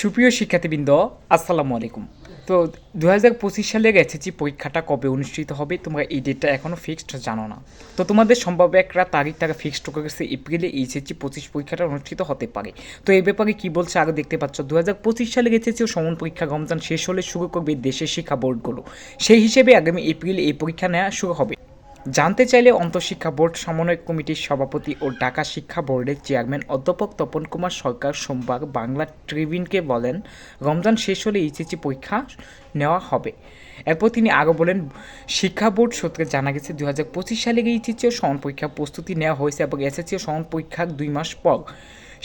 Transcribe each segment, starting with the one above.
সুপ্রিয় শিক্ষার্থীবৃন্দ, আসসালামু আলাইকুম। তো 2025 সালের এসএসসি পরীক্ষাটা কবে অনুষ্ঠিত হবে তোমরা এই ডেটটা এখনও ফিক্সড জানো না। তো তোমাদের সম্ভাব্য একটা তারিখ তারা ফিক্সড করেছে, এপ্রিলে এসএসসি 25 পরীক্ষাটা অনুষ্ঠিত হতে পারে। তো এই ব্যাপারে কী বলছে আগে দেখতে পাচ্ছ, 2025 সালের এসএসসি ও সমন পরীক্ষা রমজান শেষ হলে শুরু করবে দেশের শিক্ষা বোর্ডগুলো। সেই হিসেবে আগামী এপ্রিলে এই পরীক্ষা নেওয়া শুরু হবে। জানতে চাইলে অন্তঃশিক্ষা বোর্ড সমন্বয় কমিটির সভাপতি ও ঢাকা শিক্ষা বোর্ডের চেয়ারম্যান অধ্যাপক তপন কুমার সরকার সোমবার বাংলা ট্রিবিউনকে বলেন, রমজান শেষ হলে এইচএসসি পরীক্ষা নেওয়া হবে। এরপর তিনি আরও বলেন, শিক্ষা বোর্ড সূত্রে জানা গেছে 2025 সালে এইচএসসি ও সমন পরীক্ষার প্রস্তুতি নেওয়া হয়েছে এবং এসএসসি ও সমন পরীক্ষার 2 মাস পর।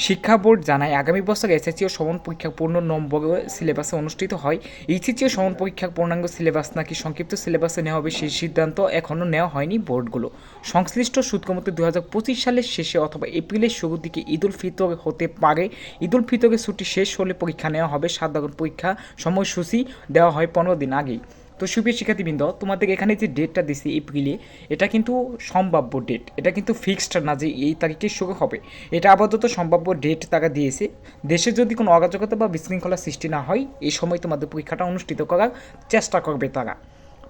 শিক্ষা বোর্ড জানায়, আগামী বছর এসএসসি ও সমন পরীক্ষার পূর্ণ নম্বর সিলেবাসে অনুষ্ঠিত হয়। এইচএসসি ও সমন পরীক্ষার পূর্ণাঙ্গ সিলেবাস নাকি সংক্ষিপ্ত সিলেবাসে নেওয়া হবে সেই সিদ্ধান্ত এখনও নেওয়া হয়নি বোর্ডগুলো। সংশ্লিষ্ট সূত্র মতে 2025 সালের শেষে অথবা এপ্রিলের শুরুর দিকে ঈদুল ফিতর হতে পারে। ঈদুল ফিতরের ছুটি শেষ হলে পরীক্ষা নেওয়া হবে। সাধারণ পরীক্ষা সময়সূচি দেওয়া হয় 15 দিন আগেই। তো সুপ্রিয় শিক্ষার্থীবৃন্দ, তোমাদের এখানে যে ডেটটা দিছি এপ্রিলে, এটা কিন্তু সম্ভাব্য ডেট, এটা কিন্তু ফিক্সড না যে এই তারিখে শুরু হবে। এটা আপাতত সম্ভাব্য ডেট তারা দিয়েছে। দেশে যদি কোনো অরাজকতা বা বিশৃঙ্খলার সৃষ্টি না হয়, এই সময় তোমাদের পরীক্ষাটা অনুষ্ঠিত করার চেষ্টা করবে তারা।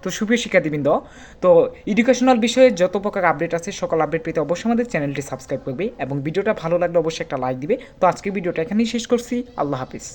তো সুপ্রিয় শিক্ষার্থীবৃন্দ, তো এডুকেশনাল বিষয়ে যত প্রকার আপডেট আছে সকল আপডেট পেতে অবশ্যই আমাদের চ্যানেলটি সাবস্ক্রাইব করবে এবং ভিডিওটা ভালো লাগলে অবশ্যই একটা লাইক দিবে। তো আজকে ভিডিওটা এখানেই শেষ করছি। আল্লাহ হাফিজ।